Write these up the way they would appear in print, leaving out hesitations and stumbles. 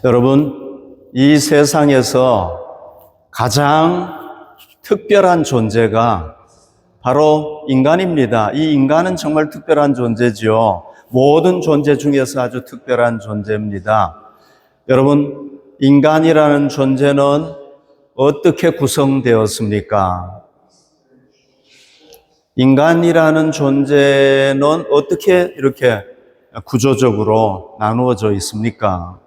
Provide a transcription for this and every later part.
여러분, 이 세상에서 가장 특별한 존재가 바로 인간입니다. 이 인간은 정말 특별한 존재지요. 모든 존재 중에서 아주 특별한 존재입니다. 여러분, 인간이라는 존재는 어떻게 구성되었습니까? 인간이라는 존재는 어떻게 이렇게 구조적으로 나누어져 있습니까?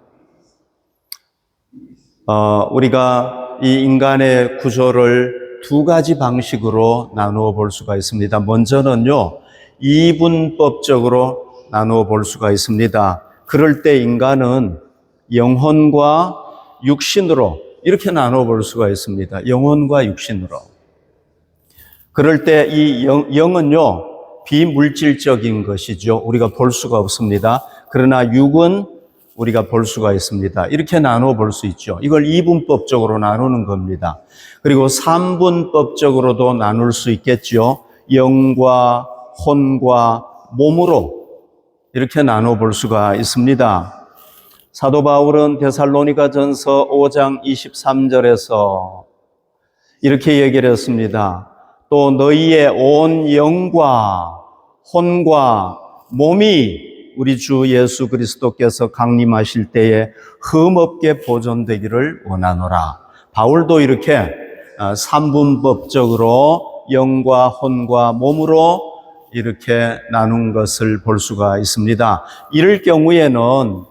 우리가 이 인간의 구조를 두 가지 방식으로 나누어 볼 수가 있습니다. 먼저는요, 이분법적으로 나누어 볼 수가 있습니다. 그럴 때 인간은 영혼과 육신으로 이렇게 나누어 볼 수가 있습니다. 영혼과 육신으로. 그럴 때 이 영은요, 비물질적인 것이죠. 우리가 볼 수가 없습니다. 그러나 육은 우리가 볼 수가 있습니다. 이렇게 나누어 볼 수 있죠. 이걸 이분법적으로 나누는 겁니다. 그리고 삼분법적으로도 나눌 수 있겠죠. 영과 혼과 몸으로 이렇게 나누어 볼 수가 있습니다. 사도 바울은 데살로니가전서 5장 23절에서 이렇게 얘기를 했습니다. 또 너희의 온 영과 혼과 몸이 우리 주 예수 그리스도께서 강림하실 때에 흠없게 보존되기를 원하노라. 바울도 이렇게 삼분법적으로 영과 혼과 몸으로 이렇게 나눈 것을 볼 수가 있습니다. 이럴 경우에는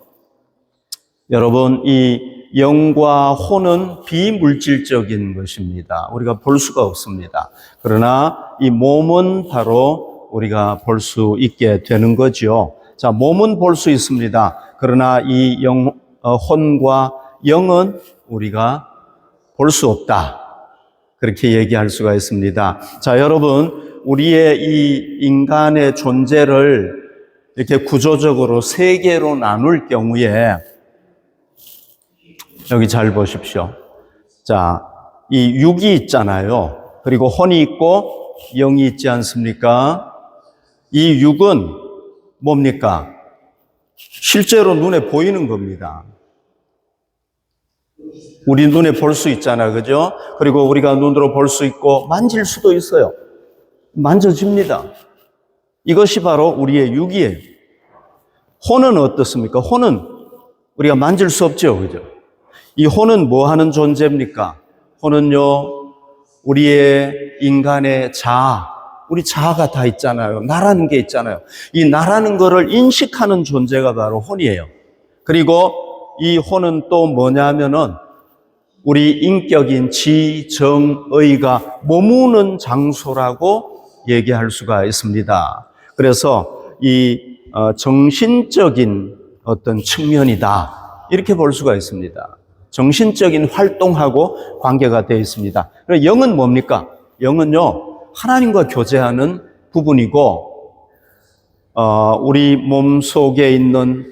여러분, 이 영과 혼은 비물질적인 것입니다. 우리가 볼 수가 없습니다. 그러나 이 몸은 바로 우리가 볼 수 있게 되는 거죠. 자, 몸은 볼 수 있습니다. 그러나 이 혼과 영은 우리가 볼 수 없다. 그렇게 얘기할 수가 있습니다. 자, 여러분, 우리의 이 인간의 존재를 이렇게 구조적으로 세 개로 나눌 경우에 여기 잘 보십시오. 자, 이 육이 있잖아요. 그리고 혼이 있고 영이 있지 않습니까? 이 육은 뭡니까? 실제로 눈에 보이는 겁니다. 우리 눈에 볼 수 있잖아요. 그죠? 그리고 우리가 눈으로 볼 수 있고 만질 수도 있어요. 만져집니다. 이것이 바로 우리의 육이에요. 혼은 어떻습니까? 혼은 우리가 만질 수 없죠. 그죠? 이 혼은 뭐 하는 존재입니까? 혼은요, 우리의 인간의 자아, 우리 자아가 다 있잖아요. 나라는 게 있잖아요. 이 나라는 거를 인식하는 존재가 바로 혼이에요. 그리고 이 혼은 또 뭐냐면은 우리 인격인 지, 정, 의가 머무는 장소라고 얘기할 수가 있습니다. 그래서 이 정신적인 어떤 측면이다. 이렇게 볼 수가 있습니다. 정신적인 활동하고 관계가 되어 있습니다. 영은 뭡니까? 영은요, 하나님과 교제하는 부분이고, 우리 몸 속에 있는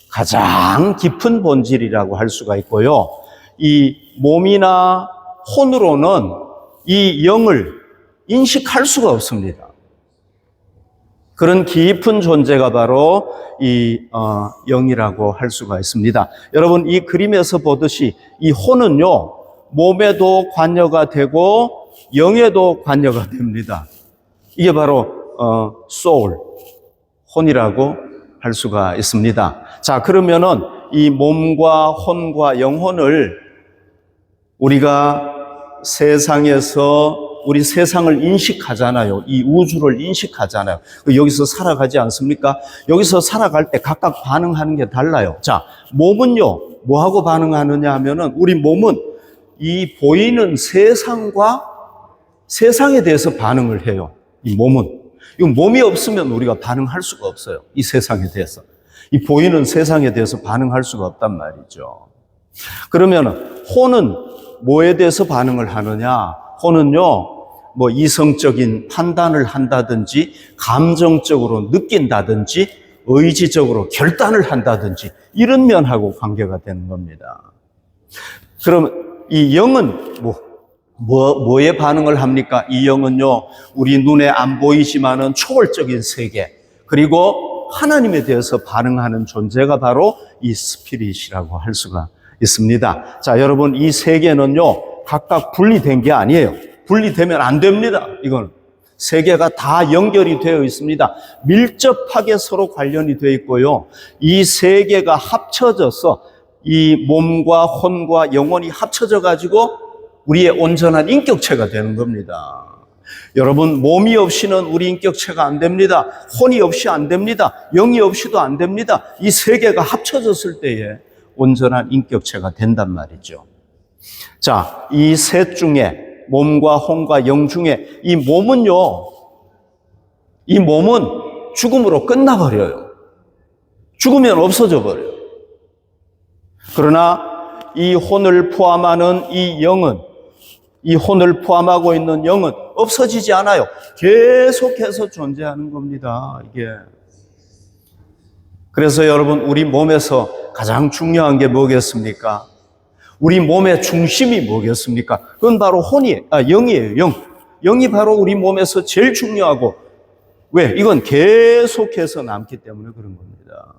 가장 깊은 본질이라고 할 수가 있고요. 이 몸이나 혼으로는 이 영을 인식할 수가 없습니다. 그런 깊은 존재가 바로 이 영이라고 할 수가 있습니다. 여러분, 이 그림에서 보듯이 이 혼은요, 몸에도 관여가 되고 영에도 관여가 됩니다. 이게 바로 soul, 혼이라고 할 수가 있습니다. 자, 그러면은 이 몸과 혼과 영혼을 우리가 세상에서 우리 세상을 인식하잖아요. 이 우주를 인식하잖아요. 여기서 살아가지 않습니까? 여기서 살아갈 때 각각 반응하는 게 달라요. 자, 몸은요, 뭐하고 반응하느냐 하면은 우리 몸은 이 보이는 세상에 대해서 반응을 해요. 이 몸은. 이 몸이 없으면 우리가 반응할 수가 없어요. 이 세상에 대해서. 이 보이는 세상에 대해서 반응할 수가 없단 말이죠. 그러면 혼은 뭐에 대해서 반응을 하느냐? 혼은요, 뭐 이성적인 판단을 한다든지 감정적으로 느낀다든지 의지적으로 결단을 한다든지 이런 면하고 관계가 되는 겁니다. 그럼 이 영은 뭐에 반응을 합니까? 이 영은요, 우리 눈에 안 보이지만은 초월적인 세계, 그리고 하나님에 대해서 반응하는 존재가 바로 이 스피릿이라고 할 수가 있습니다. 자, 여러분, 이 세 개는요, 각각 분리된 게 아니에요. 분리되면 안 됩니다. 이건 세 개가 다 연결이 되어 있습니다. 밀접하게 서로 관련이 되어 있고요. 이 세 개가 합쳐져서 이 몸과 혼과 영혼이 합쳐져 가지고 우리의 온전한 인격체가 되는 겁니다. 여러분, 몸이 없이는 우리 인격체가 안 됩니다. 혼이 없이 안 됩니다. 영이 없이도 안 됩니다. 이 세 개가 합쳐졌을 때에 온전한 인격체가 된단 말이죠. 자, 이 셋 중에 몸과 혼과 영 중에 이 몸은 죽음으로 끝나버려요. 죽으면 없어져 버려요. 그러나 이 혼을 포함하는 이 영은, 이 혼을 포함하고 있는 영은 없어지지 않아요. 계속해서 존재하는 겁니다, 이게. 그래서 여러분, 우리 몸에서 가장 중요한 게 뭐겠습니까? 우리 몸의 중심이 뭐겠습니까? 그건 바로 영이에요, 영. 영이 바로 우리 몸에서 제일 중요하고, 왜? 이건 계속해서 남기 때문에 그런 겁니다.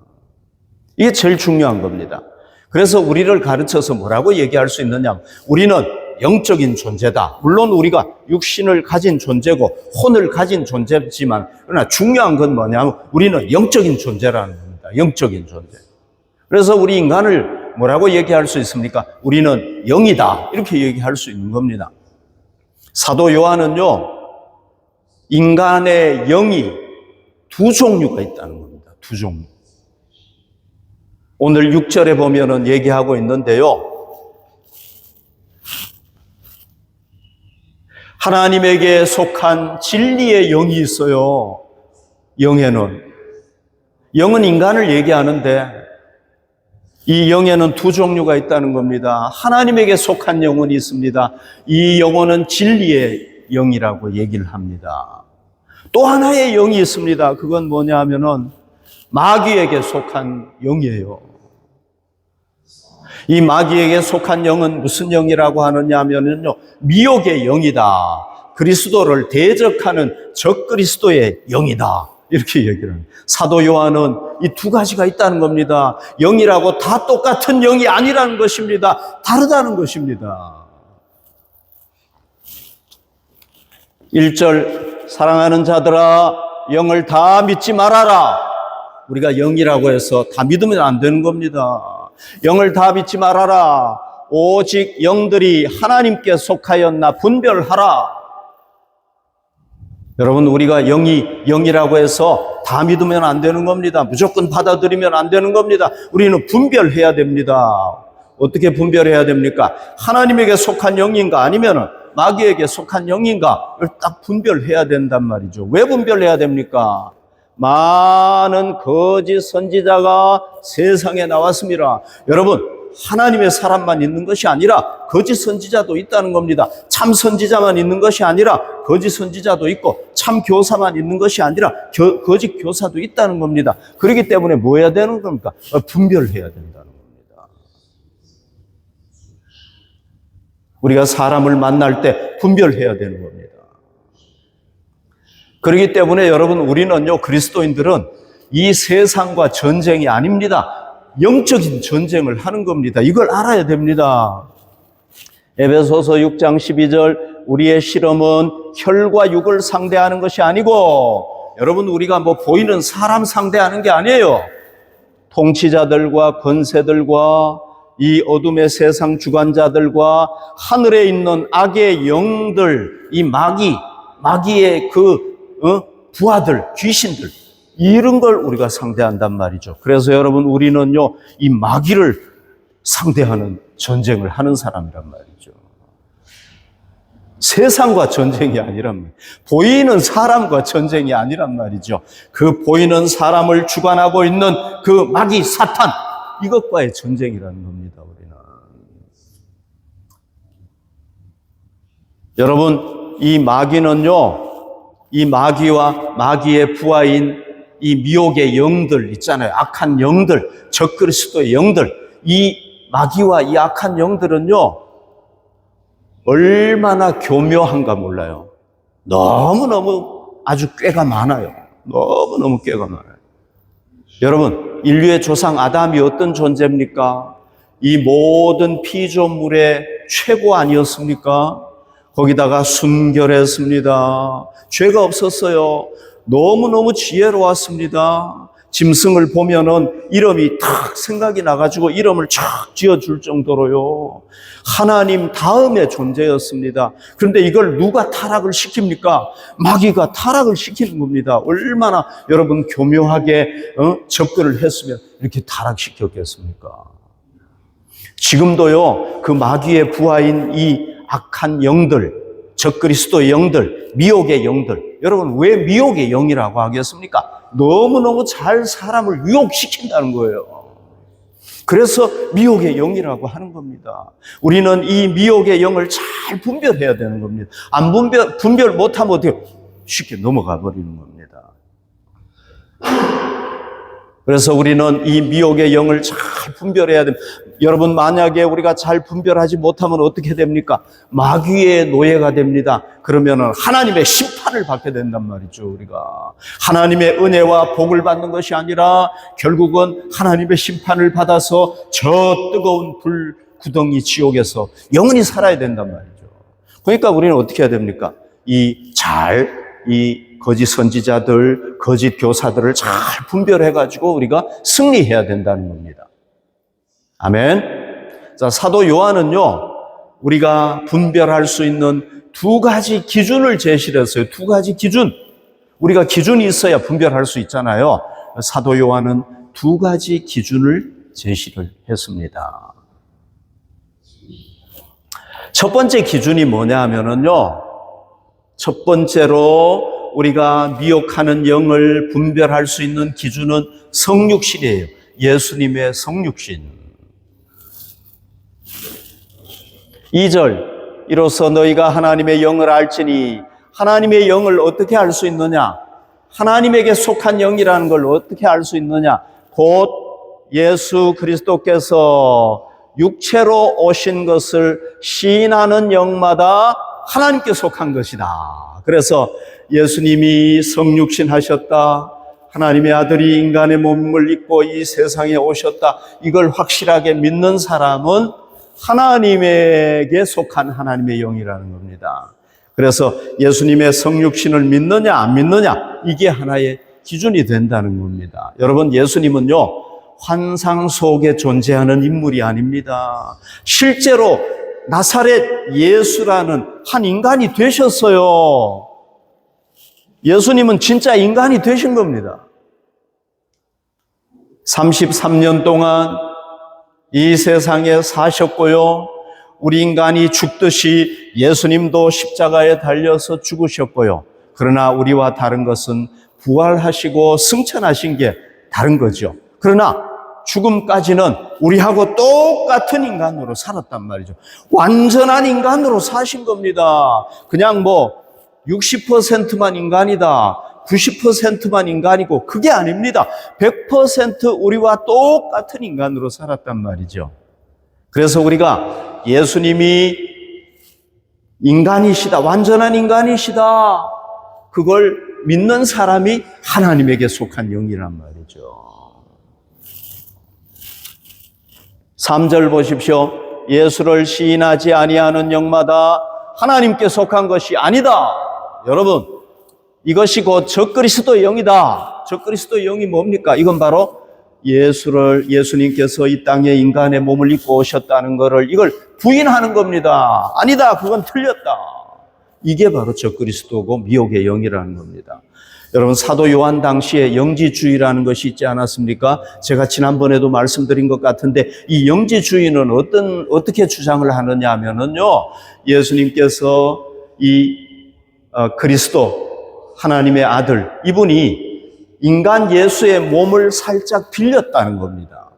이게 제일 중요한 겁니다. 그래서 우리를 가르쳐서 뭐라고 얘기할 수 있느냐? 우리는 영적인 존재다. 물론 우리가 육신을 가진 존재고 혼을 가진 존재지만, 그러나 중요한 건 뭐냐면 우리는 영적인 존재라는 겁니다. 영적인 존재. 그래서 우리 인간을 뭐라고 얘기할 수 있습니까? 우리는 영이다. 이렇게 얘기할 수 있는 겁니다. 사도 요한은요, 인간의 영이 두 종류가 있다는 겁니다. 두 종류. 오늘 6절에 보면은 얘기하고 있는데요. 하나님에게 속한 진리의 영이 있어요. 영은 인간을 얘기하는데 이 영에는 두 종류가 있다는 겁니다. 하나님에게 속한 영혼이 있습니다. 이 영혼은 진리의 영이라고 얘기를 합니다. 또 하나의 영이 있습니다. 그건 뭐냐 하면은 마귀에게 속한 영이에요. 이 마귀에게 속한 영은 무슨 영이라고 하느냐 하면요, 미혹의 영이다. 그리스도를 대적하는 적그리스도의 영이다. 이렇게 얘기를 합니다. 사도 요한은 이 두 가지가 있다는 겁니다. 영이라고 다 똑같은 영이 아니라는 것입니다. 다르다는 것입니다. 1절, 사랑하는 자들아, 영을 다 믿지 말아라. 우리가 영이라고 해서 다 믿으면 안 되는 겁니다. 영을 다 믿지 말아라. 오직 영들이 하나님께 속하였나 분별하라. 여러분, 우리가 영이라고 해서 다 믿으면 안 되는 겁니다. 무조건 받아들이면 안 되는 겁니다. 우리는 분별해야 됩니다. 어떻게 분별해야 됩니까? 하나님에게 속한 영인가 아니면 마귀에게 속한 영인가를 딱 분별해야 된단 말이죠. 왜 분별해야 됩니까? 많은 거짓 선지자가 세상에 나왔습니다. 여러분, 하나님의 사람만 있는 것이 아니라 거짓 선지자도 있다는 겁니다. 참 선지자만 있는 것이 아니라 거짓 선지자도 있고, 참 교사만 있는 것이 아니라 거짓 교사도 있다는 겁니다. 그렇기 때문에 뭐 해야 되는 겁니까? 분별해야 된다는 겁니다. 우리가 사람을 만날 때 분별해야 되는 겁니다. 그렇기 때문에 여러분, 우리는요, 그리스도인들은 이 세상과 전쟁이 아닙니다. 영적인 전쟁을 하는 겁니다. 이걸 알아야 됩니다. 에베소서 6장 12절, 우리의 실험은 혈과 육을 상대하는 것이 아니고, 여러분, 우리가 뭐 보이는 사람 상대하는 게 아니에요. 통치자들과 권세들과 이 어둠의 세상 주관자들과 하늘에 있는 악의 영들, 이 마귀의 부하들, 귀신들, 이런 걸 우리가 상대한단 말이죠. 그래서 여러분, 우리는요, 이 마귀를 상대하는 전쟁을 하는 사람이란 말이죠. 세상과 전쟁이 아니란 말이에요. 보이는 사람과 전쟁이 아니란 말이죠. 그 보이는 사람을 주관하고 있는 그 마귀 사탄, 이것과의 전쟁이라는 겁니다, 우리는. 여러분, 이 마귀는요, 이 마귀와 마귀의 부하인 이 미혹의 영들 있잖아요. 악한 영들, 적그리스도의 영들. 이 마귀와 이 악한 영들은요, 얼마나 교묘한가 몰라요. 너무너무 아주 꾀가 많아요. 너무너무 꾀가 많아요. 여러분, 인류의 조상 아담이 어떤 존재입니까? 이 모든 피조물의 최고 아니었습니까? 거기다가 순결했습니다. 죄가 없었어요. 너무너무 지혜로웠습니다. 짐승을 보면은 이름이 탁 생각이 나가지고 이름을 쫙 지어줄 정도로요. 하나님 다음의 존재였습니다. 그런데 이걸 누가 타락을 시킵니까? 마귀가 타락을 시키는 겁니다. 얼마나 여러분 교묘하게 접근을 했으면 이렇게 타락시켰겠습니까? 지금도요, 그 마귀의 부하인 이 악한 영들, 적그리스도의 영들, 미혹의 영들. 여러분, 왜 미혹의 영이라고 하겠습니까? 너무너무 잘 사람을 유혹시킨다는 거예요. 그래서 미혹의 영이라고 하는 겁니다. 우리는 이 미혹의 영을 잘 분별해야 되는 겁니다. 안 분별 못하면 어떻게 쉽게 넘어가 버리는 겁니다. 그래서 우리는 이 미혹의 영을 잘 분별해야 됩니다. 여러분, 만약에 우리가 잘 분별하지 못하면 어떻게 됩니까? 마귀의 노예가 됩니다. 그러면은 하나님의 심판을 받게 된단 말이죠, 우리가. 하나님의 은혜와 복을 받는 것이 아니라 결국은 하나님의 심판을 받아서 저 뜨거운 불 구덩이 지옥에서 영원히 살아야 된단 말이죠. 그러니까 우리는 어떻게 해야 됩니까? 이 거짓 선지자들, 거짓 교사들을 잘 분별해가지고 우리가 승리해야 된다는 겁니다. 아멘. 자, 사도 요한은요, 우리가 분별할 수 있는 두 가지 기준을 제시를 했어요. 두 가지 기준. 우리가 기준이 있어야 분별할 수 있잖아요. 사도 요한은 두 가지 기준을 제시를 했습니다. 첫 번째 기준이 뭐냐 하면은요, 첫 번째로 우리가 미혹하는 영을 분별할 수 있는 기준은 성육신이에요. 예수님의 성육신. 2절, 이로써 너희가 하나님의 영을 알지니. 하나님의 영을 어떻게 알 수 있느냐? 하나님에게 속한 영이라는 걸 어떻게 알 수 있느냐? 곧 예수 그리스도께서 육체로 오신 것을 시인하는 영마다 하나님께 속한 것이다. 그래서 예수님이 성육신 하셨다, 하나님의 아들이 인간의 몸을 입고 이 세상에 오셨다, 이걸 확실하게 믿는 사람은 하나님에게 속한 하나님의 영이라는 겁니다. 그래서 예수님의 성육신을 믿느냐 안 믿느냐, 이게 하나의 기준이 된다는 겁니다. 여러분, 예수님은요, 환상 속에 존재하는 인물이 아닙니다. 실제로 나사렛 예수라는 한 인간이 되셨어요. 예수님은 진짜 인간이 되신 겁니다. 33년 동안 이 세상에 사셨고요. 우리 인간이 죽듯이 예수님도 십자가에 달려서 죽으셨고요. 그러나 우리와 다른 것은 부활하시고 승천하신 게 다른 거죠. 그러나 죽음까지는 우리하고 똑같은 인간으로 살았단 말이죠. 완전한 인간으로 사신 겁니다. 그냥 60%만 인간이다, 90%만 인간이고, 그게 아닙니다. 100% 우리와 똑같은 인간으로 살았단 말이죠. 그래서 우리가 예수님이 인간이시다, 완전한 인간이시다, 그걸 믿는 사람이 하나님에게 속한 영이란 말이죠. 3절 보십시오. 예수를 시인하지 아니하는 영마다 하나님께 속한 것이 아니다. 여러분, 이것이 곧 적그리스도의 영이다. 적그리스도의 영이 뭡니까? 이건 바로 예수님께서 이 땅에 인간의 몸을 입고 오셨다는 것을, 이걸 부인하는 겁니다. 아니다, 그건 틀렸다. 이게 바로 적그리스도고 미혹의 영이라는 겁니다. 여러분, 사도 요한 당시에 영지주의라는 것이 있지 않았습니까? 제가 지난번에도 말씀드린 것 같은데, 이 영지주의는 어떻게 주장을 하느냐 하면은요, 예수님께서 그리스도, 하나님의 아들, 이분이 인간 예수의 몸을 살짝 빌렸다는 겁니다.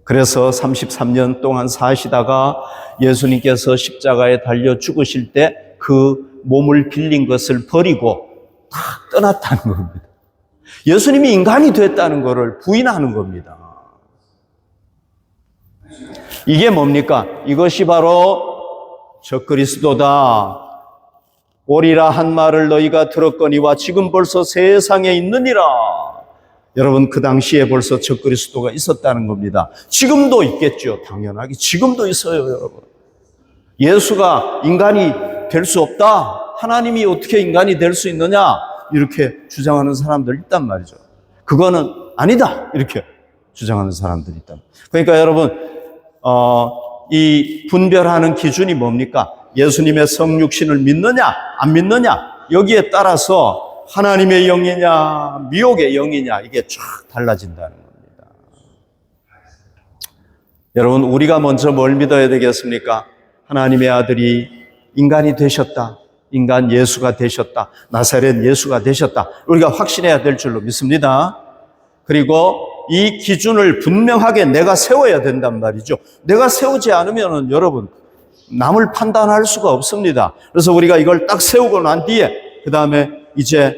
그래서 33년 동안 사시다가 예수님께서 십자가에 달려 죽으실 때 그 몸을 빌린 것을 버리고 다 떠났다는 겁니다. 예수님이 인간이 됐다는 것을 부인하는 겁니다. 이게 뭡니까? 이것이 바로 적그리스도다. 오리라 한 말을 너희가 들었거니와 지금 벌써 세상에 있느니라. 여러분, 그 당시에 벌써 적그리스도가 있었다는 겁니다. 지금도 있겠죠. 당연하게 지금도 있어요, 여러분. 예수가 인간이 될 수 없다. 하나님이 어떻게 인간이 될 수 있느냐? 이렇게 주장하는 사람들 있단 말이죠. 그거는 아니다. 이렇게 주장하는 사람들이 있다. 그러니까 여러분, 이 분별하는 기준이 뭡니까? 예수님의 성육신을 믿느냐, 안 믿느냐? 여기에 따라서 하나님의 영이냐, 미혹의 영이냐, 이게 쫙 달라진다는 겁니다. 여러분, 우리가 먼저 뭘 믿어야 되겠습니까? 하나님의 아들이 인간이 되셨다. 인간 예수가 되셨다. 나사렛 예수가 되셨다. 우리가 확신해야 될 줄로 믿습니다. 그리고 이 기준을 분명하게 내가 세워야 된단 말이죠. 내가 세우지 않으면 여러분, 남을 판단할 수가 없습니다. 그래서 우리가 이걸 딱 세우고 난 뒤에 그 다음에 이제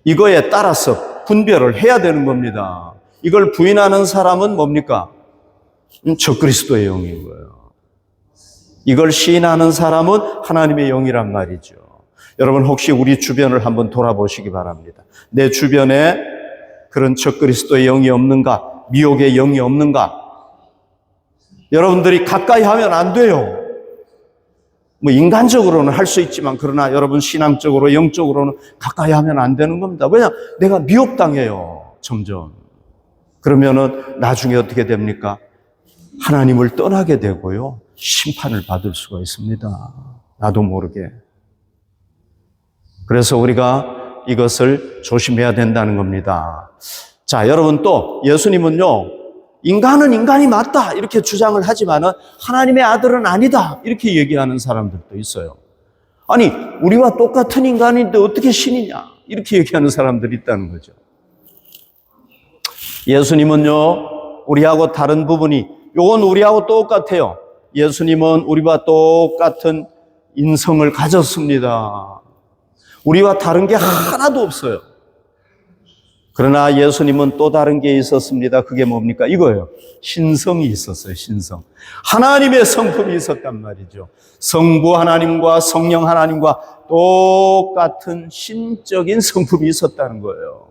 이거에 따라서 분별을 해야 되는 겁니다. 이걸 부인하는 사람은 뭡니까? 적그리스도의 영인 거예요. 이걸 시인하는 사람은 하나님의 영이란 말이죠. 여러분, 혹시 우리 주변을 한번 돌아보시기 바랍니다. 내 주변에 그런 적그리스도의 영이 없는가? 미혹의 영이 없는가? 여러분들이 가까이 하면 안 돼요. 뭐 인간적으로는 할 수 있지만 그러나 여러분 신앙적으로 영적으로는 가까이 하면 안 되는 겁니다. 왜냐? 내가 미혹당해요. 점점. 그러면은 나중에 어떻게 됩니까? 하나님을 떠나게 되고요. 심판을 받을 수가 있습니다. 나도 모르게. 그래서 우리가 이것을 조심해야 된다는 겁니다. 자, 여러분 또 예수님은요, 인간은 인간이 맞다 이렇게 주장을 하지만은 하나님의 아들은 아니다 이렇게 얘기하는 사람들도 있어요. 아니, 우리와 똑같은 인간인데 어떻게 신이냐 이렇게 얘기하는 사람들이 있다는 거죠. 예수님은요, 우리하고 다른 부분이, 요건 우리하고 똑같아요. 예수님은 우리와 똑같은 인성을 가졌습니다. 우리와 다른 게 하나도 없어요. 그러나 예수님은 또 다른 게 있었습니다. 그게 뭡니까? 이거예요. 신성이 있었어요. 신성. 하나님의 성품이 있었단 말이죠. 성부 하나님과 성령 하나님과 똑같은 신적인 성품이 있었다는 거예요.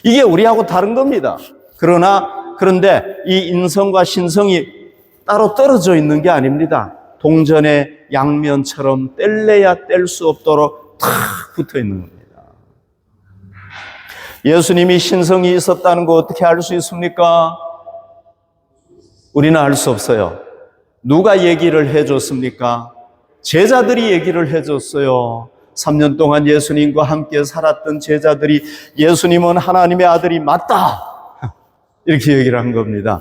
이게 우리하고 다른 겁니다. 그런데 이 인성과 신성이 따로 떨어져 있는 게 아닙니다. 동전의 양면처럼 뗄래야 뗄 수 없도록 탁 붙어 있는 겁니다. 예수님이 신성이 있었다는 거 어떻게 알 수 있습니까? 우리는 알 수 없어요. 누가 얘기를 해줬습니까? 제자들이 얘기를 해줬어요. 3년 동안 예수님과 함께 살았던 제자들이 예수님은 하나님의 아들이 맞다 이렇게 얘기를 한 겁니다.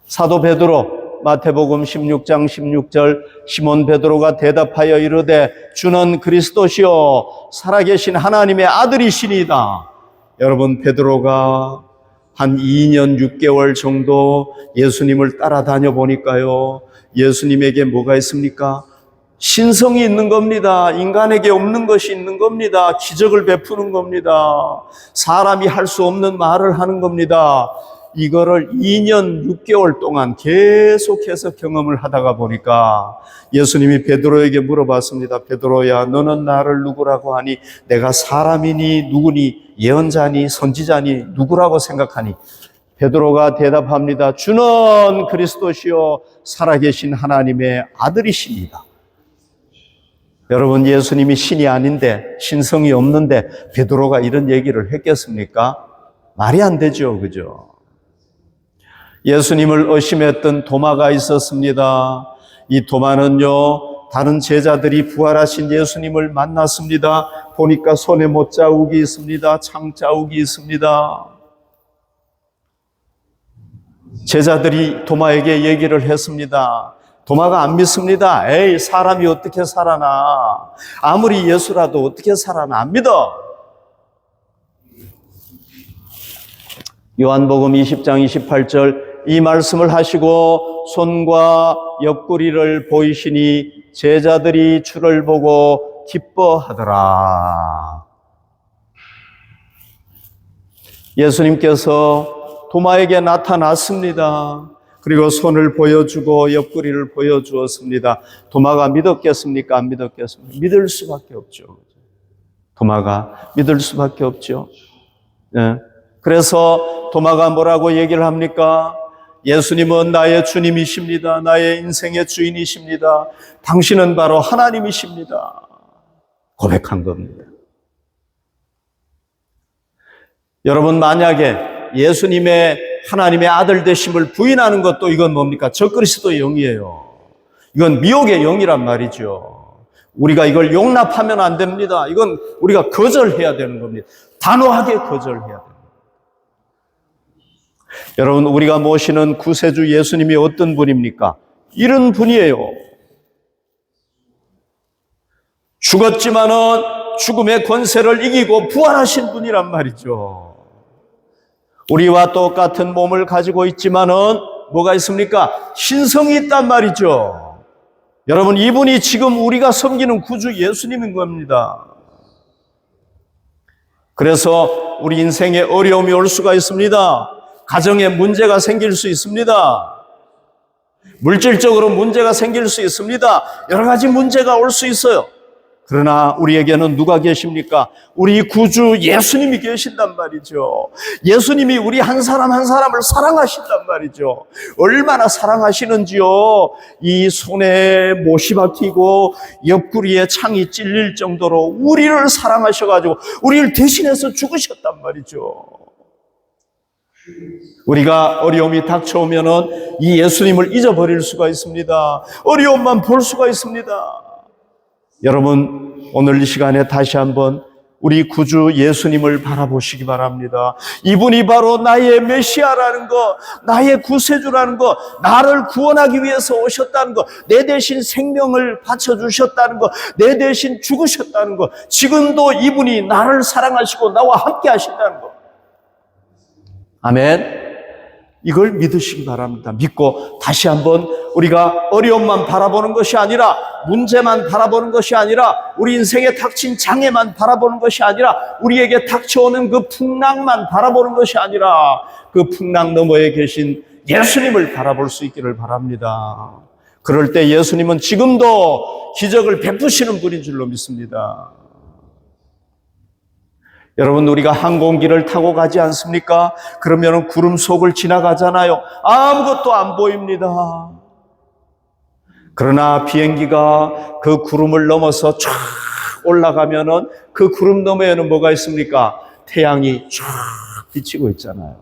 사도 베드로 마태복음 16장 16절 시몬 베드로가 대답하여 이르되 주는 그리스도시요 살아계신 하나님의 아들이시니이다. 여러분, 베드로가 한 2년 6개월 정도 예수님을 따라다녀 보니까요, 예수님에게 뭐가 있습니까? 신성이 있는 겁니다. 인간에게 없는 것이 있는 겁니다. 기적을 베푸는 겁니다. 사람이 할 수 없는 말을 하는 겁니다. 이거를 2년 6개월 동안 계속해서 경험을 하다가 보니까 예수님이 베드로에게 물어봤습니다. 베드로야, 너는 나를 누구라고 하니? 내가 사람이니 누구니? 예언자니 선지자니 누구라고 생각하니? 베드로가 대답합니다. 주는 그리스도시요 살아계신 하나님의 아들이십니다. 여러분, 예수님이 신이 아닌데, 신성이 없는데 베드로가 이런 얘기를 했겠습니까? 말이 안 되죠. 그죠? 예수님을 의심했던 도마가 있었습니다. 이 도마는요, 다른 제자들이 부활하신 예수님을 만났습니다. 보니까 손에 못자국이 있습니다. 창자국이 있습니다. 제자들이 도마에게 얘기를 했습니다. 도마가 안 믿습니다. 에이, 사람이 어떻게 살아나? 아무리 예수라도 어떻게 살아나? 안 믿어. 요한복음 20장 28절 이 말씀을 하시고 손과 옆구리를 보이시니 제자들이 주를 보고 기뻐하더라. 예수님께서 도마에게 나타났습니다. 그리고 손을 보여주고 옆구리를 보여주었습니다. 도마가 믿었겠습니까? 안 믿었겠습니까? 믿을 수밖에 없죠. 도마가 믿을 수밖에 없죠. 네. 그래서 도마가 뭐라고 얘기를 합니까? 예수님은 나의 주님이십니다. 나의 인생의 주인이십니다. 당신은 바로 하나님이십니다. 고백한 겁니다. 여러분, 만약에 예수님의 하나님의 아들 되심을 부인하는 것도 이건 뭡니까? 적그리스도의 영이에요. 이건 미혹의 영이란 말이죠. 우리가 이걸 용납하면 안 됩니다. 이건 우리가 거절해야 되는 겁니다. 단호하게 거절해야 됩니다. 여러분, 우리가 모시는 구세주 예수님이 어떤 분입니까? 이런 분이에요. 죽었지만은 죽음의 권세를 이기고 부활하신 분이란 말이죠. 우리와 똑같은 몸을 가지고 있지만은 뭐가 있습니까? 신성이 있단 말이죠. 여러분, 이분이 지금 우리가 섬기는 구주 예수님인 겁니다. 그래서 우리 인생에 어려움이 올 수가 있습니다. 가정에 문제가 생길 수 있습니다. 물질적으로 문제가 생길 수 있습니다. 여러 가지 문제가 올 수 있어요. 그러나 우리에게는 누가 계십니까? 우리 구주 예수님이 계신단 말이죠. 예수님이 우리 한 사람 한 사람을 사랑하신단 말이죠. 얼마나 사랑하시는지요. 이 손에 못이 박히고 옆구리에 창이 찔릴 정도로 우리를 사랑하셔가지고 우리를 대신해서 죽으셨단 말이죠. 우리가 어려움이 닥쳐오면은 이 예수님을 잊어버릴 수가 있습니다. 어려움만 볼 수가 있습니다. 여러분, 오늘 이 시간에 다시 한번 우리 구주 예수님을 바라보시기 바랍니다. 이분이 바로 나의 메시아라는 거, 나의 구세주라는 거, 나를 구원하기 위해서 오셨다는 거, 내 대신 생명을 바쳐주셨다는 거, 내 대신 죽으셨다는 거, 지금도 이분이 나를 사랑하시고 나와 함께 하신다는 거. 아멘. 이걸 믿으시기 바랍니다. 믿고 다시 한번 우리가 어려움만 바라보는 것이 아니라, 문제만 바라보는 것이 아니라, 우리 인생에 닥친 장애만 바라보는 것이 아니라, 우리에게 닥쳐오는 그 풍랑만 바라보는 것이 아니라 그 풍랑 너머에 계신 예수님을 바라볼 수 있기를 바랍니다. 그럴 때 예수님은 지금도 기적을 베푸시는 분인 줄로 믿습니다. 여러분, 우리가 항공기를 타고 가지 않습니까? 그러면 구름 속을 지나가잖아요. 아무것도 안 보입니다. 그러나 비행기가 그 구름을 넘어서 쫙 올라가면은 그 구름 너머에는 뭐가 있습니까? 태양이 쫙 비치고 있잖아요.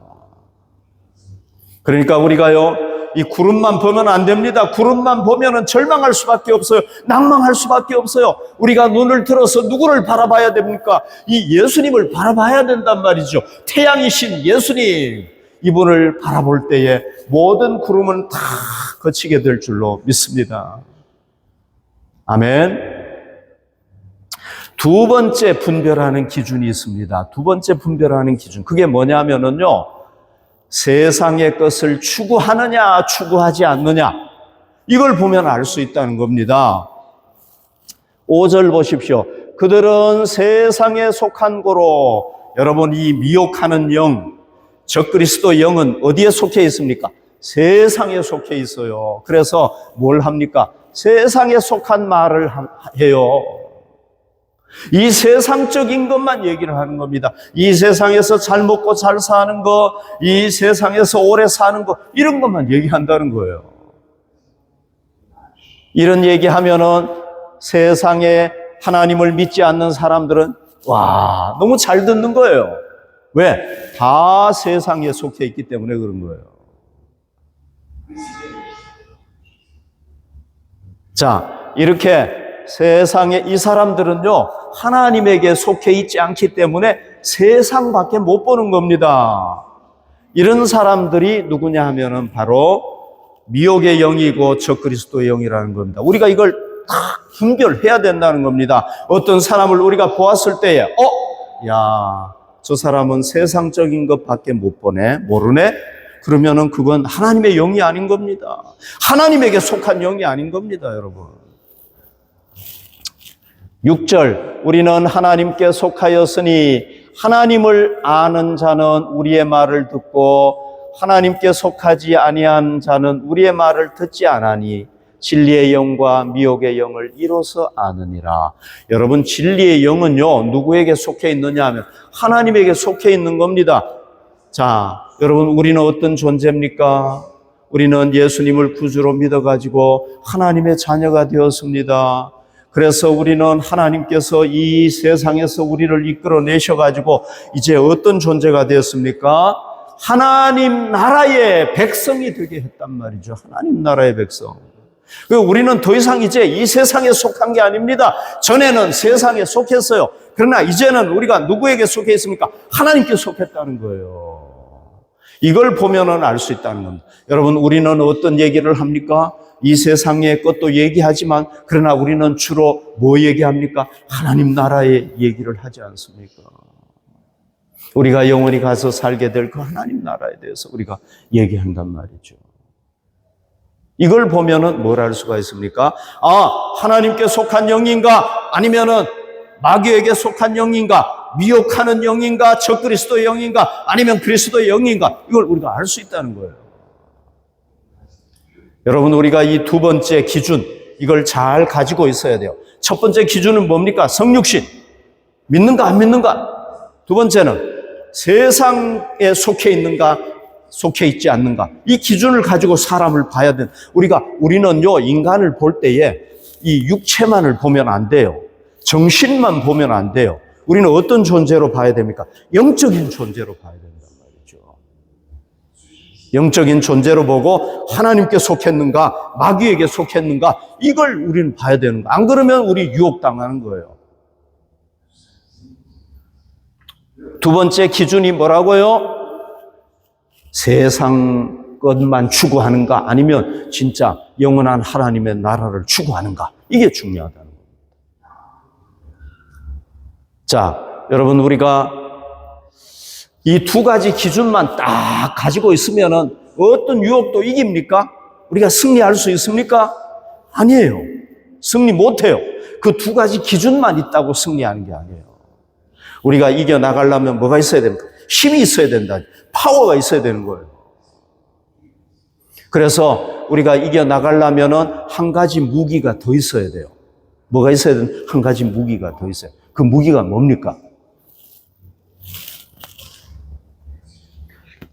그러니까 우리가요, 이 구름만 보면 안 됩니다. 구름만 보면은 절망할 수밖에 없어요. 낭망할 수밖에 없어요. 우리가 눈을 들어서 누구를 바라봐야 됩니까? 이 예수님을 바라봐야 된단 말이죠. 태양이신 예수님, 이분을 바라볼 때에 모든 구름은 다 거치게 될 줄로 믿습니다. 아멘. 두 번째 분별하는 기준이 있습니다. 두 번째 분별하는 기준, 그게 뭐냐면은요, 세상의 것을 추구하느냐 추구하지 않느냐, 이걸 보면 알 수 있다는 겁니다. 5절 보십시오. 그들은 세상에 속한 고로. 여러분, 이 미혹하는 영, 적그리스도 영은 어디에 속해 있습니까? 세상에 속해 있어요. 그래서 뭘 합니까? 세상에 속한 말을 해요. 이 세상적인 것만 얘기를 하는 겁니다. 이 세상에서 잘 먹고 잘 사는 거, 이 세상에서 오래 사는 거, 이런 것만 얘기한다는 거예요. 이런 얘기하면은 세상에 하나님을 믿지 않는 사람들은 와, 너무 잘 듣는 거예요. 왜? 다 세상에 속해 있기 때문에 그런 거예요. 자, 이렇게 세상에 이 사람들은요, 하나님에게 속해 있지 않기 때문에 세상밖에 못 보는 겁니다. 이런 사람들이 누구냐 하면은 바로 미혹의 영이고 적그리스도의 영이라는 겁니다. 우리가 이걸 다 분별해야 된다는 겁니다. 어떤 사람을 우리가 보았을 때에 야, 저 사람은 세상적인 것밖에 못 보네, 모르네? 그러면은 그건 하나님의 영이 아닌 겁니다. 하나님에게 속한 영이 아닌 겁니다, 여러분. 6절, 우리는 하나님께 속하였으니 하나님을 아는 자는 우리의 말을 듣고 하나님께 속하지 아니한 자는 우리의 말을 듣지 않으니 진리의 영과 미혹의 영을 이로써 아느니라. 여러분, 진리의 영은요, 누구에게 속해 있느냐 하면 하나님에게 속해 있는 겁니다. 자, 여러분, 우리는 어떤 존재입니까? 우리는 예수님을 구주로 믿어가지고 하나님의 자녀가 되었습니다. 그래서 우리는 하나님께서 이 세상에서 우리를 이끌어내셔가지고 이제 어떤 존재가 되었습니까? 하나님 나라의 백성이 되게 했단 말이죠. 하나님 나라의 백성. 우리는 더 이상 이제 이 세상에 속한 게 아닙니다. 전에는 세상에 속했어요. 그러나 이제는 우리가 누구에게 속해 있습니까? 하나님께 속했다는 거예요. 이걸 보면은 알 수 있다는 겁니다. 여러분, 우리는 어떤 얘기를 합니까? 이 세상의 것도 얘기하지만 그러나 우리는 주로 뭐 얘기합니까? 하나님 나라의 얘기를 하지 않습니까? 우리가 영원히 가서 살게 될 그 하나님 나라에 대해서 우리가 얘기한단 말이죠. 이걸 보면은 뭘 알 수가 있습니까? 하나님께 속한 영인가? 아니면은 마귀에게 속한 영인가? 미혹하는 영인가? 적그리스도의 영인가? 아니면 그리스도의 영인가? 이걸 우리가 알 수 있다는 거예요. 여러분, 우리가 이 두 번째 기준, 이걸 잘 가지고 있어야 돼요. 첫 번째 기준은 뭡니까? 성육신. 믿는가 안 믿는가? 두 번째는 세상에 속해 있는가, 속해 있지 않는가. 이 기준을 가지고 사람을 봐야 돼. 우리는요, 인간을 볼 때에 이 육체만을 보면 안 돼요. 정신만 보면 안 돼요. 우리는 어떤 존재로 봐야 됩니까? 영적인 존재로 봐야 된단 말이죠. 영적인 존재로 보고 하나님께 속했는가, 마귀에게 속했는가, 이걸 우리는 봐야 되는 거예요. 안 그러면 우리 유혹당하는 거예요. 두 번째 기준이 뭐라고요? 세상 것만 추구하는가, 아니면 진짜 영원한 하나님의 나라를 추구하는가. 이게 중요하다는 겁니다. 자, 여러분, 우리가 이 두 가지 기준만 딱 가지고 있으면은 어떤 유혹도 이깁니까? 우리가 승리할 수 있습니까? 아니에요. 승리 못해요. 그 두 가지 기준만 있다고 승리하는 게 아니에요. 우리가 이겨나가려면 뭐가 있어야 됩니까? 힘이 있어야 된다. 파워가 있어야 되는 거예요. 그래서 우리가 이겨나가려면 한 가지 무기가 더 있어야 돼요. 뭐가 있어야 되나? 한 가지 무기가 더 있어요. 그 무기가 뭡니까?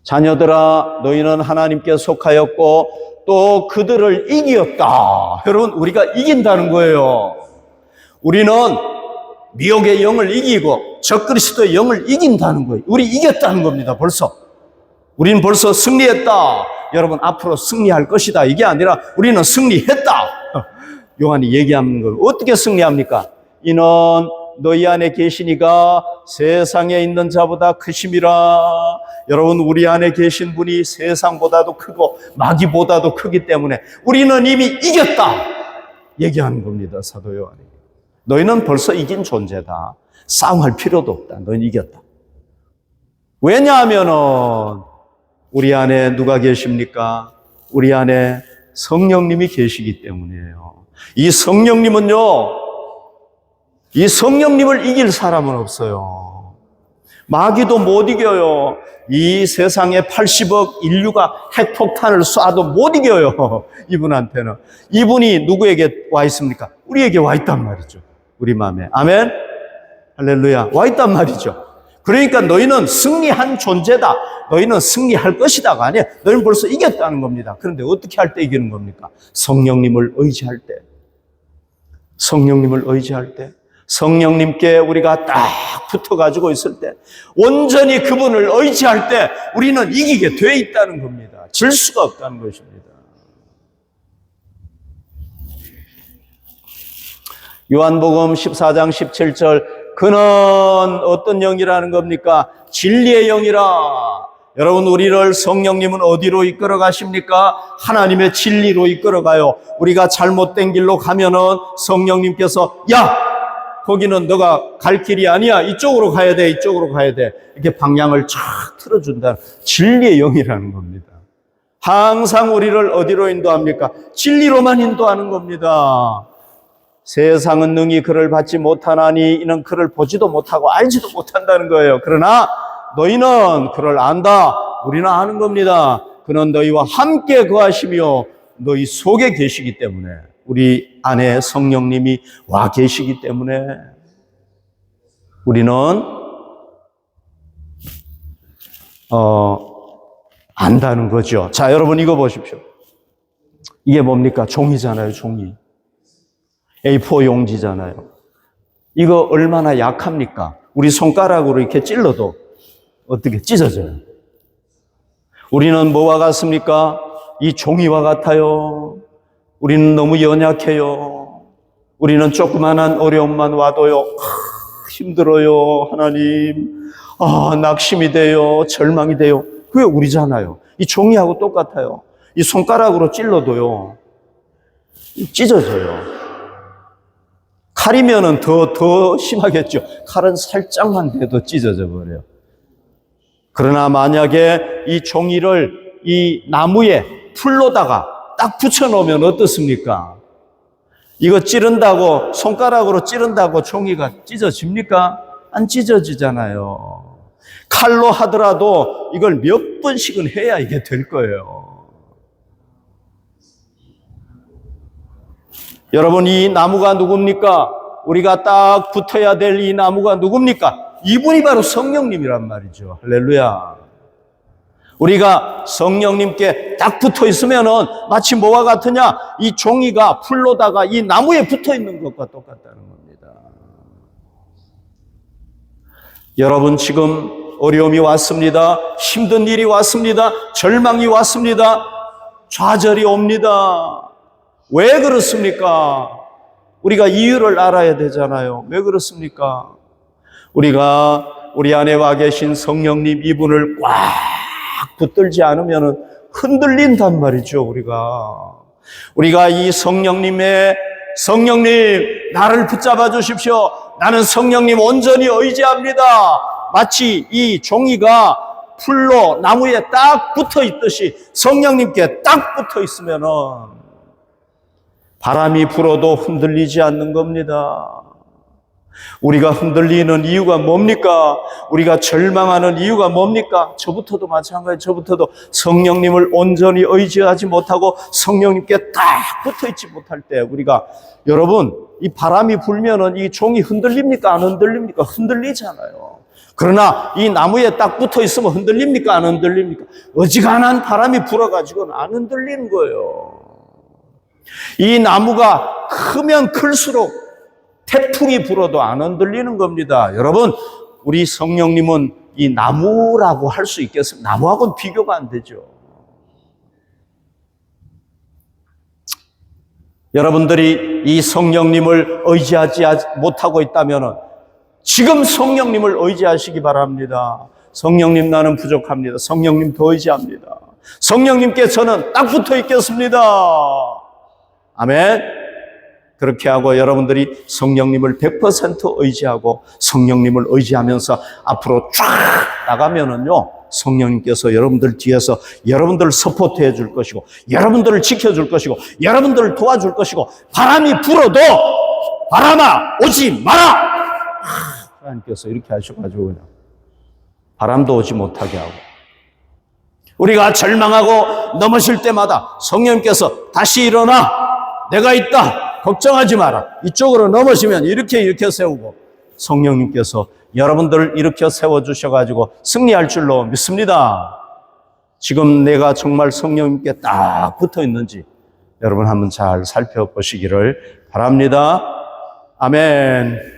자녀들아, 너희는 하나님께 속하였고 또 그들을 이겼다. 여러분, 우리가 이긴다는 거예요. 우리는 미혹의 영을 이기고 적그리스도의 영을 이긴다는 거예요. 우리 이겼다는 겁니다. 벌써. 우리는 벌써 승리했다. 여러분, 앞으로 승리할 것이다. 이게 아니라 우리는 승리했다. 요한이 얘기하는 걸 어떻게 승리합니까? 이는 너희 안에 계시니가 세상에 있는 자보다 크심이라. 여러분, 우리 안에 계신 분이 세상보다도 크고 마귀보다도 크기 때문에 우리는 이미 이겼다 얘기하는 겁니다. 사도 요한이. 너희는 벌써 이긴 존재다. 싸움할 필요도 없다. 너희는 이겼다. 왜냐하면은 우리 안에 누가 계십니까? 우리 안에 성령님이 계시기 때문이에요. 이 성령님을 이길 사람은 없어요. 마귀도 못 이겨요. 이 세상에 80억 인류가 핵폭탄을 쏴도 못 이겨요. 이분한테는. 이분이 누구에게 와 있습니까? 우리에게 와 있단 말이죠. 우리 마음에. 아멘? 할렐루야. 와 있단 말이죠. 그러니까 너희는 승리한 존재다. 너희는 승리할 것이다가 아니야. 너희는 벌써 이겼다는 겁니다. 그런데 어떻게 할 때 이기는 겁니까? 성령님을 의지할 때. 성령님을 의지할 때. 성령님께 우리가 딱 붙어가지고 있을 때, 온전히 그분을 의지할 때 우리는 이기게 돼 있다는 겁니다. 질 수가 없다는 것입니다. 요한복음 14장 17절, 그는 어떤 영이라는 겁니까? 진리의 영이라. 여러분, 우리를 성령님은 어디로 이끌어 가십니까? 하나님의 진리로 이끌어 가요. 우리가 잘못된 길로 가면은 성령님께서 야! 거기는 너가 갈 길이 아니야. 이쪽으로 가야 돼. 이쪽으로 가야 돼. 이렇게 방향을 쫙 틀어준다. 진리의 영이라는 겁니다. 항상 우리를 어디로 인도합니까? 진리로만 인도하는 겁니다. 세상은 능히 그를 받지 못하나니 이는 그를 보지도 못하고 알지도 못한다는 거예요. 그러나 너희는 그를 안다. 우리는 아는 겁니다. 그는 너희와 함께 거하시며 너희 속에 계시기 때문에, 우리 안에 성령님이 와 계시기 때문에 우리는 안다는 거죠. 자, 여러분 이거 보십시오. 이게 뭡니까? 종이잖아요, 종이. A4 용지잖아요. 이거 얼마나 약합니까? 우리 손가락으로 이렇게 찔러도 어떻게 찢어져요? 우리는 뭐와 같습니까? 이 종이와 같아요. 우리는 너무 연약해요. 우리는 조그만한 어려움만 와도요, 힘들어요, 하나님. 낙심이 돼요, 절망이 돼요. 그게 우리잖아요. 이 종이하고 똑같아요. 이 손가락으로 찔러도요, 찢어져요. 칼이면은 더 심하겠죠. 칼은 살짝만 돼도 찢어져 버려요. 그러나 만약에 이 종이를 이 나무에 풀로다가 딱 붙여놓으면 어떻습니까? 이거 찌른다고, 손가락으로 찌른다고 종이가 찢어집니까? 안 찢어지잖아요. 칼로 하더라도 이걸 몇 번씩은 해야 이게 될 거예요. 여러분, 이 나무가 누굽니까? 우리가 딱 붙어야 될 이 나무가 누굽니까? 이분이 바로 성령님이란 말이죠. 할렐루야. 우리가 성령님께 딱 붙어 있으면은 마치 뭐와 같으냐? 이 종이가 풀로다가 이 나무에 붙어 있는 것과 똑같다는 겁니다. 여러분, 지금 어려움이 왔습니다. 힘든 일이 왔습니다. 절망이 왔습니다. 좌절이 옵니다. 왜 그렇습니까? 우리가 이유를 알아야 되잖아요. 왜 그렇습니까? 우리가 우리 안에 와 계신 성령님 이분을 꽉 붙들지 않으면 흔들린단 말이죠. 우리가 이 성령님 나를 붙잡아 주십시오. 나는 성령님 온전히 의지합니다. 마치 이 종이가 풀로 나무에 딱 붙어 있듯이 성령님께 딱 붙어 있으면은 바람이 불어도 흔들리지 않는 겁니다. 우리가 흔들리는 이유가 뭡니까? 우리가 절망하는 이유가 뭡니까? 저부터도 마찬가지. 저부터도 성령님을 온전히 의지하지 못하고 성령님께 딱 붙어있지 못할 때 우리가, 여러분, 이 바람이 불면은 이 종이 흔들립니까? 안 흔들립니까? 흔들리잖아요. 그러나 이 나무에 딱 붙어 있으면 흔들립니까? 안 흔들립니까? 어지간한 바람이 불어가지고는 안 흔들리는 거예요. 이 나무가 크면 클수록 태풍이 불어도 안 흔들리는 겁니다. 여러분, 우리 성령님은 이 나무라고 할 수 있겠습니까? 나무하고는 비교가 안 되죠. 여러분들이 이 성령님을 의지하지 못하고 있다면 지금 성령님을 의지하시기 바랍니다. 성령님, 나는 부족합니다. 성령님 더 의지합니다. 성령님께 저는 딱 붙어 있겠습니다. 아멘. 그렇게 하고 여러분들이 성령님을 100% 의지하고 성령님을 의지하면서 앞으로 쫙 나가면은요, 성령님께서 여러분들 뒤에서 여러분들을 서포트해 줄 것이고, 여러분들을 지켜줄 것이고, 여러분들을 도와줄 것이고, 바람이 불어도 바람아 오지 마라! 하나님께서 이렇게 하셔가지고 그냥 바람도 오지 못하게 하고, 우리가 절망하고 넘어질 때마다 성령님께서 다시 일어나, 내가 있다, 걱정하지 마라, 이쪽으로 넘어지면 이렇게 세우고, 성령님께서 여러분들을 일으켜 세워주셔가지고 승리할 줄로 믿습니다. 지금 내가 정말 성령님께 딱 붙어 있는지 여러분 한번 잘 살펴보시기를 바랍니다. 아멘.